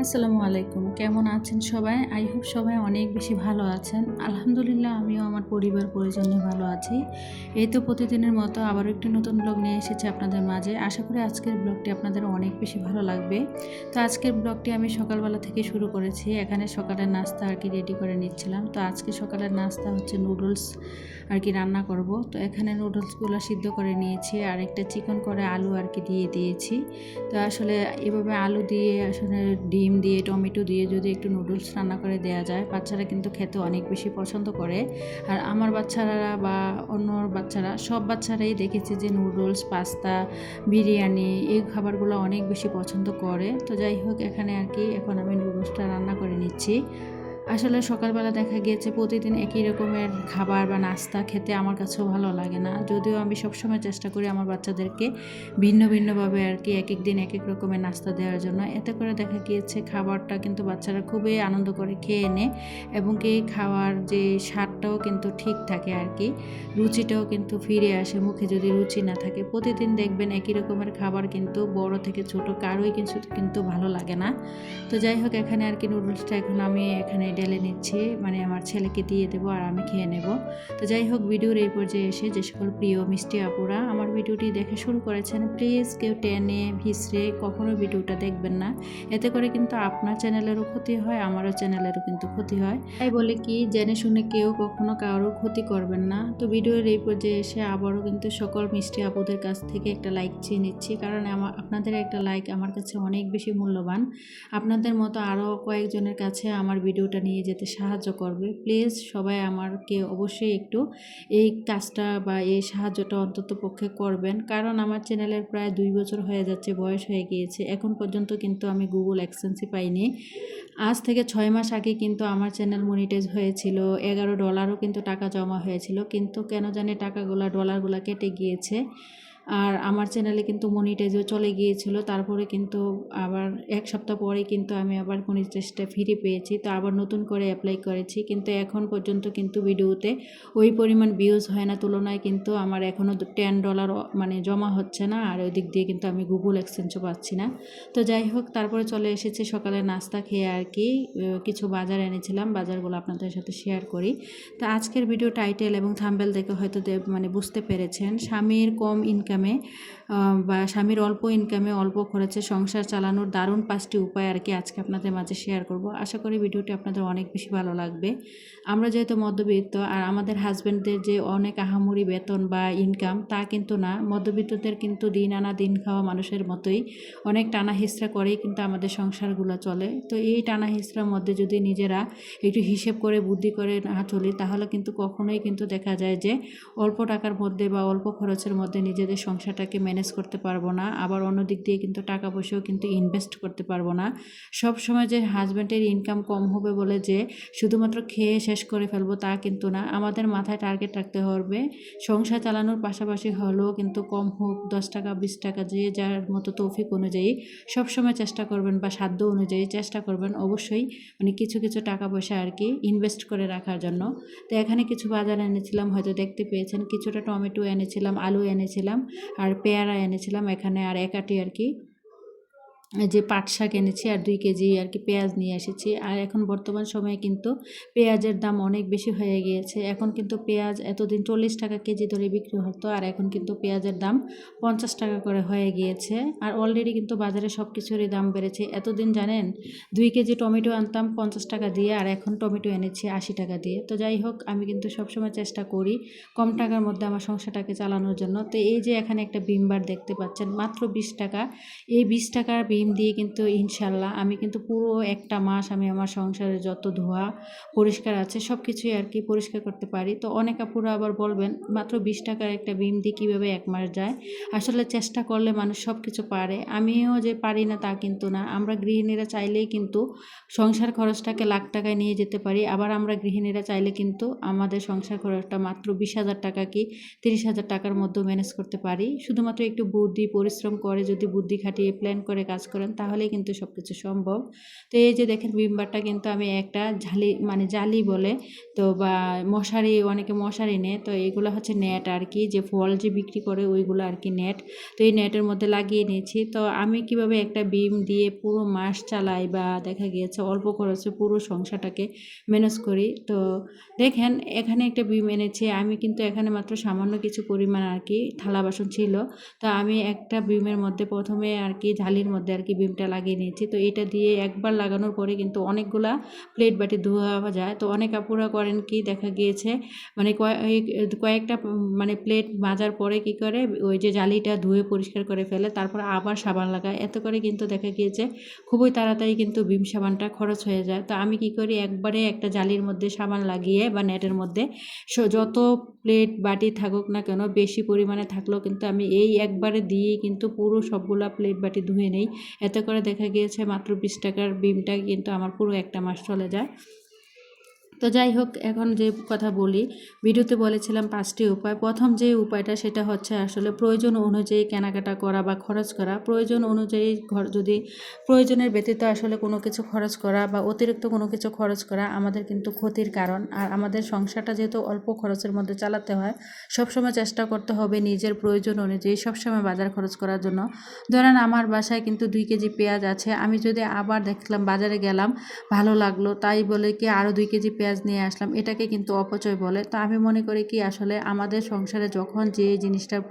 আসসালামু আলাইকুম। কেমন আছেন সবাই? আই হোপ সবাই অনেক বেশি ভালো আছেন। আলহামদুলিল্লাহ আমিও আমার পরিবার পরিজন নিয়ে ভালো আছি। এই তো প্রতিদিনের মতো আবারও একটি নতুন ব্লগ নিয়ে এসেছি আপনাদের মাঝে। আশা করি আজকের ব্লগটি আপনাদের অনেক বেশি ভালো লাগবে। তো আজকের ব্লগটি আমি সকালবেলা থেকে শুরু করেছি। এখানে সকালের নাস্তা আর কি রেডি করে নিচ্ছিলাম। তো আজকে সকালের নাস্তা হচ্ছে নুডলস আর কি রান্না করব। তো এখানে নুডলসগুলো সিদ্ধ করে নিয়েছি আর একটা চিকন করে আলু আর কি দিয়ে দিয়েছি। তো আসলে এভাবে আলু দিয়ে আসলে ডিম দিয়ে টমেটো দিয়ে যদি একটু নুডলস রান্না করে দেওয়া যায়, বাচ্চারা কিন্তু খেতে অনেক বেশি পছন্দ করে। আর আমার বাচ্চারা বা অন্য বাচ্চারা, সব বাচ্চারাই দেখেছি যে নুডলস, পাস্তা, বিরিয়ানি এই খাবারগুলো অনেক বেশি পছন্দ করে। তো যাই হোক, এখানে আর কি এখন আমি নুডলসটা রান্না করে নিচ্ছি। আসলে সকালবেলা দেখা গিয়েছে প্রতিদিন একই রকমের খাবার বা নাস্তা খেতে আমার কাছেও ভালো লাগে না। যদিও আমি সবসময় চেষ্টা করি আমার বাচ্চাদেরকে ভিন্ন ভিন্নভাবে আর কি এক এক দিন এক এক রকমের নাস্তা দেওয়ার জন্য। এতে করে দেখা গিয়েছে খাবারটা কিন্তু বাচ্চারা খুবই আনন্দ করে খেয়ে নেয় এবং কি খাওয়ার যে স্বাদটাও কিন্তু ঠিক থাকে আর কি, রুচিটাও কিন্তু ফিরে আসে মুখে যদি রুচি না থাকে। প্রতিদিন দেখবেন একই রকমের খাবার কিন্তু বড় থেকে ছোট কারোই কিন্তু ভালো লাগে না। তো যাই হোক, এখানে আর কি নুডলসটা এখন আমি এখানে ঢেলে নিচ্ছি, মানে আমার ছেলেকে দিয়ে দেবো আর আমি খেয়ে নেব। তো যাই হোক, ভিডিওর এই পর্যায়ে এসে যে সকল প্রিয় মিষ্টি আপুরা আমার ভিডিওটি দেখে শুরু করেছেন, প্লিজ কেউ টেনে ভিসরে কখনো ভিডিওটা দেখবেন না। এতে করে কিন্তু আপনার চ্যানেলেরও ক্ষতি হয়, আমারও চ্যানেলেরও কিন্তু ক্ষতি হয়। তাই বলে কি জেনে শুনে কেউ কখনো কারোর ক্ষতি করবেন না। তো ভিডিওর এই পর্যায়ে এসে আবারও কিন্তু সকল মিষ্টি আপুদের কাছ থেকে একটা লাইক চেয়ে নিচ্ছি, কারণ আপনাদের একটা লাইক আমার কাছে অনেক বেশি মূল্যবান। আপনাদের মতো আরও কয়েকজনের কাছে আমার ভিডিওটা নিয়ে যেতে সাহায্য করবে। প্লিজ সবাই আমাকে অবশ্যই একটু এই কাজটা বা এই সাহায্যটা অন্তত পক্ষে করবেন, কারণ আমার চ্যানেলের প্রায় 2 বছর হয়ে যাচ্ছে, বয়স হয়ে গিয়েছে, এখন পর্যন্ত কিন্তু আমি গুগল অ্যাডসেন্সই পাইনি। আজ থেকে 6 মাস আগে কিন্তু আমার চ্যানেল মনিটাইজ হয়েছিল, $11ও কিন্তু টাকা জমা হয়েছিল, কিন্তু কেন জানি টাকাগুলো ডলারগুলো কেটে গিয়েছে। আর আমার চ্যানেলে কিন্তু মনিটাইজও চলে গিয়েছিল। তারপরে কিন্তু আবার 1 সপ্তাহ পরে কিন্তু আমি আবার মনিটাইজটা ফিরে পেয়েছি। তো আবার নতুন করে অ্যাপ্লাই করেছি, কিন্তু এখন পর্যন্ত কিন্তু ভিডিওতে ওই পরিমাণ ভিউজ হয় না, তুলনায় কিন্তু আমার এখনও $10 মানে জমা হচ্ছে না। আর ওই দিক দিয়ে কিন্তু আমি গুগল এক্সচেঞ্জও পাচ্ছি না। তো যাই হোক, তারপরে চলে এসেছি সকালে নাস্তা খেয়ে আর কি, কিছু বাজার এনেছিলাম, বাজারগুলো আপনাদের সাথে শেয়ার করি। তো আজকের ভিডিও টাইটেল এবং থাম্বনেল দেখে হয়তো মানে বুঝতে পেরেছেন, স্বামীর কম ইনকামে বা স্বামীর অল্প ইনকামে অল্প খরচে সংসার চালানোর দারুণ 5টি উপায় আর কি আজকে আপনাদের মাঝে শেয়ার করব। আশা করি ভিডিওটি আপনাদের অনেক বেশি ভালো লাগবে। আমরা যেহেতু মধ্যবিত্ত, আর আমাদের হাজব্যান্ডদের যে অনেক আহামরি বেতন বা ইনকাম তা কিন্তু না, মধ্যবিত্তদের কিন্তু দিন আনা দিন খাওয়া মানুষের মতোই অনেক টানা হিসড়া করেই কিন্তু আমাদের সংসারগুলো চলে। তো এই টানা হিসড়ার মধ্যে যদি নিজেরা একটু হিসেব করে বুদ্ধি করে না চলি, তাহলে কিন্তু কখনোই কিন্তু দেখা যায় যে অল্প টাকার মধ্যে বা অল্প খরচের মধ্যে নিজেদের সংসারটাকে ম্যানেজ করতে পারবো না। আবার অন্য দিক দিয়ে কিন্তু টাকা পয়সাও কিন্তু ইনভেস্ট করতে পারবো না। সব সময় যে হাজব্যান্ডের ইনকাম কম হবে বলে যে শুধুমাত্র খেয়ে শেষ করে ফেলবো তা কিন্তু না, আমাদের মাথায় টার্গেট রাখতে হবে সংসার চালানোর পাশাপাশি হলেও কিন্তু কম হোক 10 টাকা 20 টাকা যে যার মতো তৌফিক অনুযায়ী সবসময় চেষ্টা করবেন বা সাধ্য অনুযায়ী চেষ্টা করবেন অবশ্যই, মানে কিছু কিছু টাকা পয়সা আর কি ইনভেস্ট করে রাখার জন্য। তো এখানে কিছু বাজার এনেছিলাম, হয়তো দেখতে পেয়েছেন, কিছুটা টমেটো এনেছিলাম, আলু এনেছিলাম আর পেয়ারা এনেছিলাম এখানে, আর 1 আঁটি আর কি যে পাট শাক এনেছি, আর 2 কেজি আর কি পেঁয়াজ নিয়ে এসেছি। আর এখন বর্তমান সময়ে কিন্তু পেঁয়াজের দাম অনেক বেশি হয়ে গিয়েছে। এখন কিন্তু পেঁয়াজ এতদিন 40 টাকা কেজি ধরে বিক্রি হতো, আর এখন কিন্তু পেঁয়াজের দাম 50 টাকা করে হয়ে গিয়েছে। আর অলরেডি কিন্তু বাজারে সব কিছুরই দাম বেড়েছে। এতদিন জানেন 2 কেজি টমেটো আনতাম 50 টাকা দিয়ে, আর এখন টমেটো এনেছি 80 টাকা দিয়ে। তো যাই হোক, আমি কিন্তু সবসময় চেষ্টা করি কম টাকার মধ্যে আমার সংসারটাকে চালানোর জন্য। তো এই যে এখানে একটা ভিম বার দেখতে পাচ্ছেন, মাত্র 20 টাকা। এই 20 টাকার ভিম ভীম দিয়ে কিন্তু ইনশাল্লাহ আমি কিন্তু পুরো একটা মাস আমি আমার সংসারে যত ধোয়া পরিষ্কার আছে সব কিছুই আর কি পরিষ্কার করতে পারি। তো অনেক আপুরা আবার বলবেন মাত্র 20 টাকার একটা ভীম দিয়ে কীভাবে 1 মাস যায়। আসলে চেষ্টা করলে মানুষ সব কিছু পারে। আমিও যে পারি না তা কিন্তু না। আমরা গৃহিণীরা চাইলেই কিন্তু সংসার খরচটাকে লাখ টাকায় নিয়ে যেতে পারি। আবার আমরা গৃহিণীরা চাইলে কিন্তু আমাদের সংসার খরচটা মাত্র 20,000 টাকা কি 30,000 টাকার মধ্যে ম্যানেজ করতে পারি। শুধুমাত্র একটু বুদ্ধি পরিশ্রম করে যদি বুদ্ধি খাটিয়ে প্ল্যান করে কাজ করেন তাহলেই কিন্তু সব কিছু সম্ভব। তো এই যে দেখেন ভীম বারটা কিন্তু আমি একটা জালি বলে তো বা মশারি, অনেকে মশারি নেয়, তো এগুলো হচ্ছে নেট আর কি, যে ফল যে বিক্রি করে ওইগুলো আর কি নেট। তো এই নেটের মধ্যে লাগিয়ে নিয়েছি। তো আমি কিভাবে একটা ভীম দিয়ে পুরো মাস চালাই বা দেখা গিয়েছে অল্প খরচে পুরো সংসারটাকে ম্যানেজ করি। তো দেখেন এখানে একটা ভীম এনেছি আমি, কিন্তু এখানে মাত্র সামান্য কিছু পরিমাণ আর কি থালা বাসন ছিল। তো আমি একটা ভীমের মধ্যে প্রথমে আর কি ঝালির মধ্যে আর কি ভীমটা লাগিয়ে নিয়েছি। তো এটা দিয়ে একবার লাগানোর পরে কিন্তু অনেকগুলা প্লেট বাটি ধোয়া যায়। তো অনেক আপুরা করেন কি দেখা গিয়েছে মানে কয়েকটা মানে প্লেট মাজার পরে কি করে ওই যে জালিটা ধুয়ে পরিষ্কার করে ফেলে, তারপর আবার সাবান লাগায়। এত করে কিন্তু দেখা গিয়েছে খুবই তাড়াতাড়ি কিন্তু ভীম সাবানটা খরচ হয়ে যায়। তো আমি কি করি একবারে একটা জালির মধ্যে সাবান লাগিয়ে বা নেটের মধ্যে যত প্লেট বাটি থাকুক না কেন বেশি পরিমাণে থাকলেও কিন্তু আমি এই একবারে দিয়েই কিন্তু পুরো সবগুলা প্লেট বাটি ধুয়ে নেই। এতে করে দেখা গিয়েছে মাত্র 20 টাকার ভীমটা কিন্তু আমার পুরো একটা মাস চলে যায়। তো যাই হোক, এখন যে কথা বলি, ভিডিওতে বলেছিলাম 5টি উপায়। প্রথম যে উপায়টা সেটা হচ্ছে আসলে প্রয়োজন অনুযায়ী কেনাকাটা করা বা খরচ করা। প্রয়োজন অনুযায়ী যদি প্রয়োজনের ব্যতীত আসলে কোনো কিছু খরচ করা বা অতিরিক্ত কোনো কিছু খরচ করা আমাদের কিন্তু ক্ষতির কারণ। আর আমাদের সংসারটা যেহেতু অল্প খরচের মধ্যে চালাতে হয়, সবসময় চেষ্টা করতে হবে নিজের প্রয়োজন অনুযায়ী সবসময় বাজার খরচ করার জন্য। ধরেন আমার বাসায় কিন্তু 2 কেজি পেঁয়াজ আছে, আমি যদি আবার দেখলাম বাজারে গেলাম ভালো লাগলো তাই বলে কি আরও 2 কেজি পেঁয়াজ নিয়ে আসলাম, এটাকে কিন্তু অপচয় বলে। তো আমি মনে করি কি আসলে আমাদের সংসারে যখন যে জিনিসটার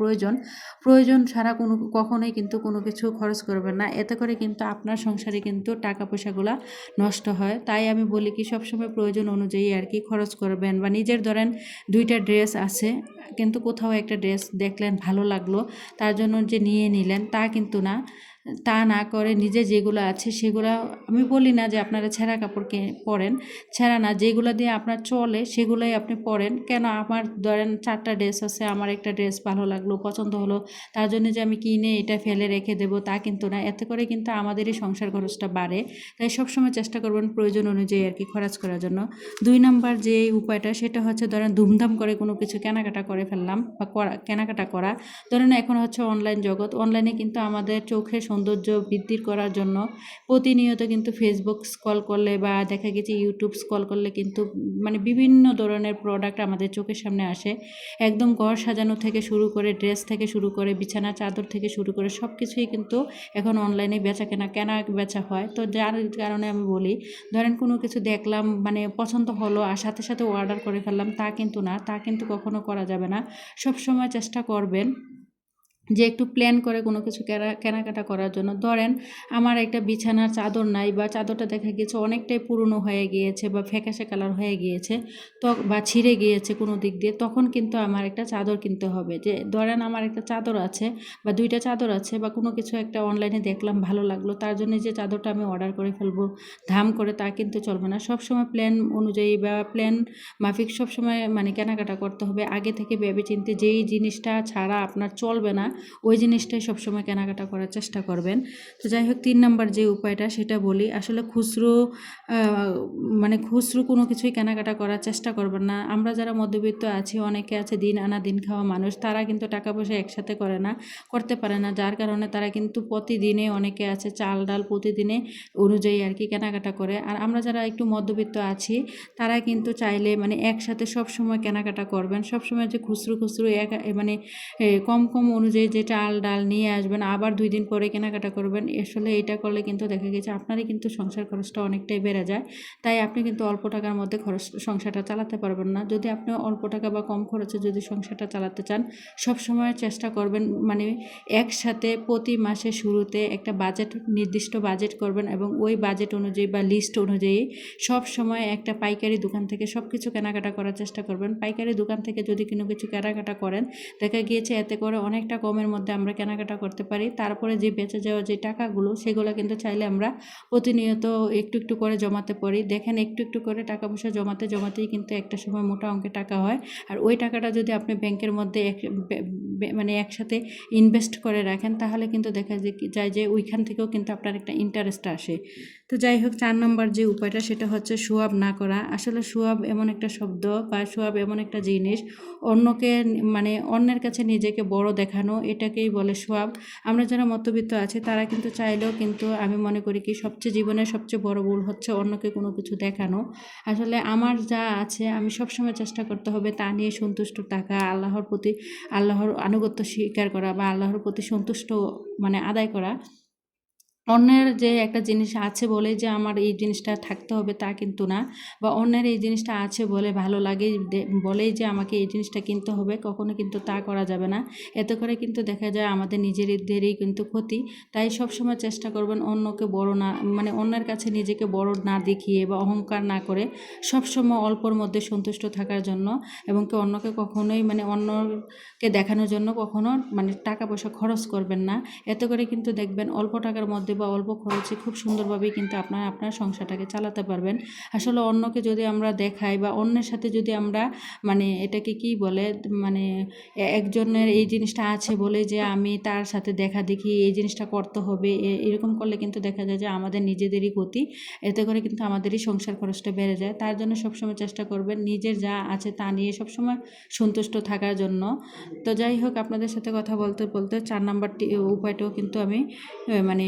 প্রয়োজন ছাড়া কখনোই কিন্তু কোনো কিছু খরচ করবেন না। এতে করে কিন্তু আপনার সংসারে কিন্তু টাকা পয়সাগুলা নষ্ট হয়। তাই আমি বলি কি সবসময় প্রয়োজন অনুযায়ী আর কি খরচ করবেন। বা নিজের ধরেন 2টা ড্রেস আছে, কিন্তু কোথাও একটা ড্রেস দেখলেন ভালো লাগলো তার জন্য যে নিয়ে নিলেন তা কিন্তু না। তা না করে নিজে যেগুলো আছে সেগুলো, আমি বলি না যে আপনারা ছেঁড়া কাপড় পরেন, ছেঁড়া না, যেগুলো দিয়ে আপনার চলে সেগুলোই আপনি পরেন। কেন আমার ধরেন 4টা ড্রেস আছে, আমার একটা ড্রেস ভালো লাগলো পছন্দ হলো তার জন্য যে আমি কিনে এটা ফেলে রেখে দেবো তা কিন্তু না। এতে করে কিন্তু আমাদেরই সংসার খরচটা বাড়ে। তাই সবসময় চেষ্টা করবেন প্রয়োজন অনুযায়ী আর কি খরচ করার জন্য। 2 নাম্বার যে উপায়টা সেটা হচ্ছে ধরেন ধুমধাম করে কোনো কিছু কেনাকাটা করে ফেললাম বা কেনাকাটা করা। ধরেন এখন হচ্ছে অনলাইন জগৎ, অনলাইনে কিন্তু আমাদের চোখের সৌন্দর্য বৃদ্ধি করার জন্য প্রতিনিয়ত কিন্তু ফেসবুক স্ক্রল করলে বা দেখা গেছে ইউটিউব স্ক্রল করলে কিন্তু মানে বিভিন্ন ধরনের প্রোডাক্ট আমাদের চোখের সামনে আসে। একদম ঘর সাজানো থেকে শুরু করে ড্রেস থেকে শুরু করে বিছানা চাদর থেকে শুরু করে সব কিছুই কিন্তু এখন অনলাইনে কেনা বেচা হয়। তো যার কারণে আমি বলি ধরেন কোনো কিছু দেখলাম মানে পছন্দ হলো আর সাথে সাথে অর্ডার করে ফেললাম তা কিন্তু না, তা কিন্তু কখনো করা যাবে না। সব সময় চেষ্টা করবেন যে একটু প্ল্যান করে কোনো কিছু কেনাকাটা করার জন্য। ধরেন আমার একটা বিছানার চাদর নাই বা চাদরটা দেখা গিয়েছে অনেকটাই পুরনো হয়ে গিয়েছে বা ফ্যাকাশে কালার হয়ে গিয়েছে তো বা ছিঁড়ে গিয়েছে কোনো দিক দিয়ে, তখন কিন্তু আমার একটা চাদর কিনতে হবে। যে ধরেন আমার একটা চাদর আছে বা 2টা চাদর আছে বা কোনো কিছু একটা অনলাইনে দেখলাম ভালো লাগলো তার জন্য যে চাদরটা আমি অর্ডার করে ফেলবো ধাম করে তা কিন্তু চলবে না। সবসময় প্ল্যান অনুযায়ী বা প্ল্যান মাফিক সবসময় মানে কেনাকাটা করতে হবে। আগে থেকে ভেবে চিন্তে যেই জিনিসটা ছাড়া আপনার চলবে না ওই জিনিসটাই সবসময় কেনাকাটা করার চেষ্টা করবেন। তো যাই হোক 3 নাম্বার যে উপায়টা সেটা বলি, আসলে খুচরো কোনো কিছুই কেনাকাটা করার চেষ্টা করবেন না। আমরা যারা মধ্যবিত্ত আছি অনেকে আছে দিন আনা দিন খাওয়া মানুষ, তারা কিন্তু টাকা পয়সা একসাথে করতে পারে না, যার কারণে তারা কিন্তু প্রতিদিনে অনেকে আছে চাল ডাল প্রতিদিনে অনুযায়ী আর কি কেনাকাটা করে। আর আমরা যারা একটু মধ্যবিত্ত আছি তারা কিন্তু চাইলে মানে একসাথে সব সময় কেনাকাটা করবেন। সব সময় যে খুচরো কম কম অনুযায়ী যে চাল ডাল নিয়ে আসবেন আবার 2 দিন পরে কেনাকাটা করবেন, আসলে এটা করলে কিন্তু দেখা গেছে আপনারই কিন্তু সংসার খরচটা অনেকটাই বেড়ে যায়। তাই আপনি কিন্তু অল্প টাকার মধ্যে সংসারটা চালাতে পারবেন না। যদি আপনি অল্প টাকা বা কম খরচে যদি সংসারটা চালাতে চান সব সময় চেষ্টা করবেন মানে একসাথে প্রতি মাসের শুরুতে একটা নির্দিষ্ট বাজেট করবেন এবং ওই বাজেট অনুযায়ী বা লিস্ট অনুযায়ী সব সময় একটা পাইকারি দোকান থেকে সব কিছু কেনাকাটা করার চেষ্টা করবেন। পাইকারি দোকান থেকে যদি কোনো কিছু কেনাকাটা করেন দেখা গিয়েছে এতে করে অনেকটা কম কমের মধ্যে আমরা কেনাকাটা করতে পারি। তারপরে যে বেঁচে যাওয়া যে টাকাগুলো সেগুলো কিন্তু চাইলে আমরা প্রতিনিয়ত একটু একটু করে জমাতে পারি। দেখেন একটু একটু করে টাকা পয়সা জমাতেই কিন্তু একটা সময় মোটা অঙ্কের টাকা হয়। আর ওই টাকাটা যদি আপনি ব্যাংকের মধ্যে মানে একসাথে ইনভেস্ট করে রাখেন তাহলে কিন্তু দেখা যায় যে ওইখান থেকেও কিন্তু আপনার একটা ইন্টারেস্ট আসে। তো যাই হোক, 4 নম্বর যে উপায়টা সেটা হচ্ছে শো অফ না করা। আসলে শো অফ এমন একটা শব্দ বা শো অফ এমন একটা জিনিস, অন্যকে মানে অন্যের কাছে নিজেকে বড় দেখানো, এটাকেই বলে শো অফ। আমরা যারা মধ্যবিত্ত আছি তারা কিন্তু চাইলেও কিন্তু আমি মনে করি কি জীবনের সবচেয়ে বড় ভুল হচ্ছে অন্যকে কোনো কিছু দেখানো। আসলে আমার যা আছে আমি সবসময় চেষ্টা করতে হবে তা নিয়ে সন্তুষ্ট থাকা, আল্লাহর আনুগত্য স্বীকার করা বা আল্লাহর প্রতি সন্তুষ্ট মানে আদায় করা। অন্যের যে একটা জিনিস আছে বলে যে আমার এই জিনিসটা থাকতে হবে তা কিন্তু না, বা অন্যের এই জিনিসটা আছে বলে ভালো লাগে বলেই যে আমাকে এই জিনিসটা কিনতে হবে, কখনো কিন্তু তা করা যাবে না। এতে করে কিন্তু দেখা যায় আমাদের নিজেদেরই কিন্তু ক্ষতি। তাই সবসময় চেষ্টা করবেন অন্যকে বড় না, মানে অন্যের কাছে নিজেকে বড় না দেখিয়ে বা অহংকার না করে সবসময় অল্পর মধ্যে সন্তুষ্ট থাকার জন্য, এবং কি অন্যকে কখনোই মানে অন্যকে দেখানোর জন্য কখনো মানে টাকা পয়সা খরচ করবেন না। এতে করে কিন্তু দেখবেন অল্প টাকার মধ্যে বা অল্প খরচে খুব সুন্দরভাবে কিন্তু আপনার সংসারটাকে চালাতে পারবেন। আসলে অন্যকে যদি আমরা দেখাই বা অন্যের সাথে যদি আমরা মানে এটাকে কি বলে মানে একজনের এই জিনিসটা আছে বলে যে আমি তার সাথে দেখা দেখি এই জিনিসটা করতে হবে, এরকম করলে কিন্তু দেখা যায় যে আমাদের নিজেদেরই ক্ষতি। এতে করে কিন্তু আমাদেরই সংসার খরচটা বেড়ে যায়। তার জন্য সবসময় চেষ্টা করবেন নিজের যা আছে তা নিয়ে সবসময় সন্তুষ্ট থাকার জন্য। তো যাই হোক, আপনাদের সাথে কথা বলতে বলতে 4 নাম্বারটি উপায়টাও কিন্তু আমি মানে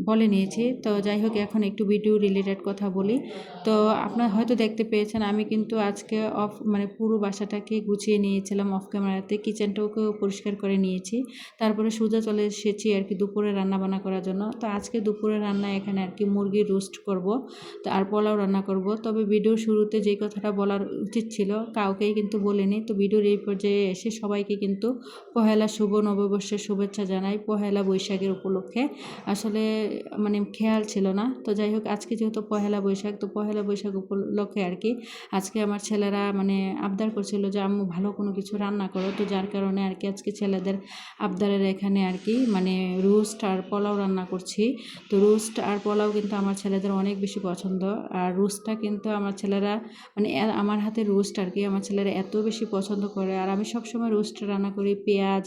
বলে নিয়েছি। তো যাই হোক, এখন একটু ভিডিও রিলেটেড কথা বলি। তো আপনারা হয়তো দেখতে পেয়েছেন আমি কিন্তু আজকে মানে পুরো বাসাটাকে গুছিয়ে নিয়েছিলাম অফ ক্যামেরাতে, কিচেনটাকেও পরিষ্কার করে নিয়েছি। তারপরে সোজা চলে এসেছি আর কি দুপুরে রান্নাবান্না করার জন্য। তো আজকে দুপুরে রান্না এখানে আর কি মুরগির রোস্ট করব, তো আর পোলাও রান্না করব। তবে ভিডিওর শুরুতে যেই কথাটা বলার উচিত ছিল কাউকেই কিন্তু বলিনি। তো ভিডিওর এই পর্যায়ে এসে সবাইকে কিন্তু পহেলা শুভ নববর্ষের শুভেচ্ছা জানাই, পহেলা বৈশাখের উপলক্ষে। আসলে মানে খেয়াল ছিল না। তো যাই হোক, আজকে যেহেতু পহেলা বৈশাখ, তো পহেলা বৈশাখ উপলক্ষে আর কি আজকে আমার ছেলেরা মানে আবদার করছিল যে আম্মু ভালো কোনো কিছু রান্না করো। তো যার কারণে আর কি আজকে ছেলেদের আবদারের এখানে আর কি মানে রোস্ট আর পোলাও রান্না করছি। তো রোস্ট আর পোলাও কিন্তু আমার ছেলেদের অনেক বেশি পছন্দ। আর রোস্টটা কিন্তু আমার ছেলেরা মানে আমার হাতে রোস্ট আর কি আমার ছেলেরা এত বেশি পছন্দ করে। আর আমি সবসময় রোস্ট রান্না করি, পেঁয়াজ,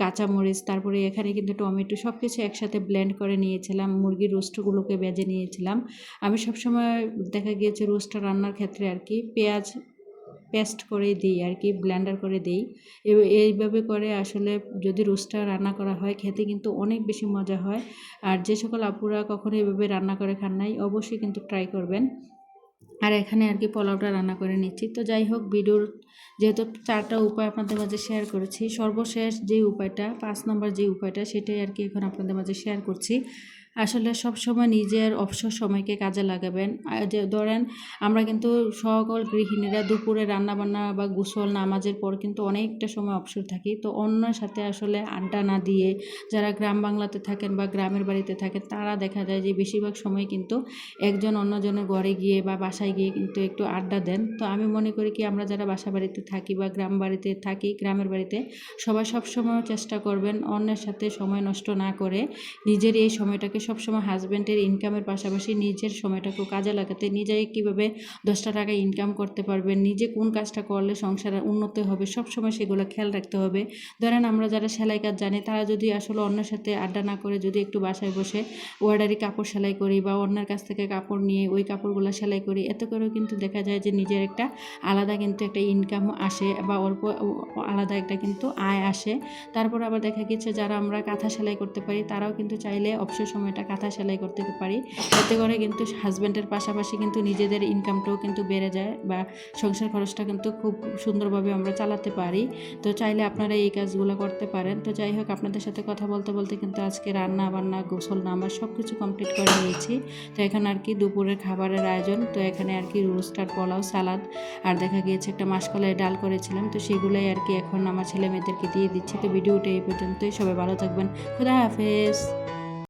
কাঁচামরিচ, তারপরে এখানে কিন্তু টমেটো সব কিছু একসাথে ব্লেন্ড করে নিয়েছিলাম, মুরগির রোস্টগুলোকে ভেজে নিয়েছিলাম। আমি সবসময় দেখা গিয়েছে রোস্টটা রান্নার ক্ষেত্রে আর কি পেঁয়াজ পেস্ট করে দিই আর কি, ব্লেন্ডার করে দিই। এইভাবে করে আসলে যদি রোস্টটা রান্না করা হয় খেতে কিন্তু অনেক বেশি মজা হয়। আর যে সকল আপুরা কখনো এভাবে রান্না করে খান নাই অবশ্যই কিন্তু ট্রাই করবেন। আর এখানে আর কি পোলাওটা রান্না করে নিচ্ছি। তো যাই হোক, ভিডিওর যেহেতু 4টা উপায় আপনাদের মাঝে শেয়ার করেছি, সর্বশেষ যে উপায়টা 5 নম্বর যে উপায়টা সেটাই আর কি এখন আপনাদের মাঝে শেয়ার করছি। আসলে সবসময় নিজের অবসর সময়কে কাজে লাগাবেন। যে ধরেন আমরা কিন্তু সকল গৃহিণীরা দুপুরে রান্নাবান্না বা গোসল নামাজের পর কিন্তু অনেকটা সময় অবসর থাকি। তো অন্যের সাথে আসলে আড্ডা না দিয়ে যারা গ্রাম বাংলাতে থাকেন বা গ্রামের বাড়িতে থাকেন তারা দেখা যায় যে বেশিরভাগ সময় কিন্তু একজন অন্যজনের ঘরে গিয়ে বা বাসায় গিয়ে কিন্তু একটু আড্ডা দেন। তো আমি মনে করি কি আমরা যারা বাসা বাড়িতে থাকি বা গ্রাম বাড়িতে থাকি, গ্রামের বাড়িতে সবাই সবসময় চেষ্টা করবেন অন্যের সাথে সময় নষ্ট না করে নিজের এই সময়টাকে সবসময় হাজব্যান্ডের ইনকামের পাশাপাশি নিজের সময়টাকেও কাজে লাগাতে, নিজে কীভাবে 10টা টাকা ইনকাম করতে পারবেন, নিজে কোন কাজটা করলে সংসারের উন্নতি হবে সবসময় সেগুলো খেয়াল রাখতে হবে। ধরেন আমরা যারা সেলাই কাজ জানি তারা যদি আসলে অন্যের সাথে আড্ডা না করে যদি একটু বাসায় বসে ওয়ার্ডারি কাপড় সেলাই করি বা অন্যের কাছ থেকে কাপড় নিয়ে ওই কাপড়গুলো সেলাই করি, এতে করেও কিন্তু দেখা যায় যে নিজের একটা আলাদা কিন্তু একটা ইনকাম আসে বা অল্প আলাদা একটা কিন্তু আয় আসে। তারপর আবার দেখা গেছে যারা আমরা কাঁথা সেলাই করতে পারি তারাও কিন্তু চাইলে অবসর সময়টা কাঁথা সেলাই করতে পারি। এতে করে কিন্তু হাজব্যান্ডের পাশাপাশি কিন্তু নিজেদের ইনকামটাও কিন্তু বেড়ে যায় বা সংসার খরচটা কিন্তু খুব সুন্দরভাবে আমরা চালাতে পারি। তো চাইলে আপনারা এই কাজগুলো করতে পারেন। তো যাই হোক, আপনাদের সাথে কথা বলতে বলতে কিন্তু আজকে রান্না বান্না গোসল নামা সব কিছু কমপ্লিট করে নিয়েছি। তো এখন আর কি দুপুরের খাবারের আয়োজন। তো এখানে আর কি রোস্ট আর পোলাও, সালাদ আর দেখা গিয়েছে একটা মাসকলাই ডাল করেছিলাম। তো সেগুলোই আর কি এখন আমার ছেলে মেয়েদেরকে দিয়ে দিচ্ছি। তো ভিডিওটা এই পর্যন্তই। সবাই ভালো থাকবেন। খুদা হাফেজ।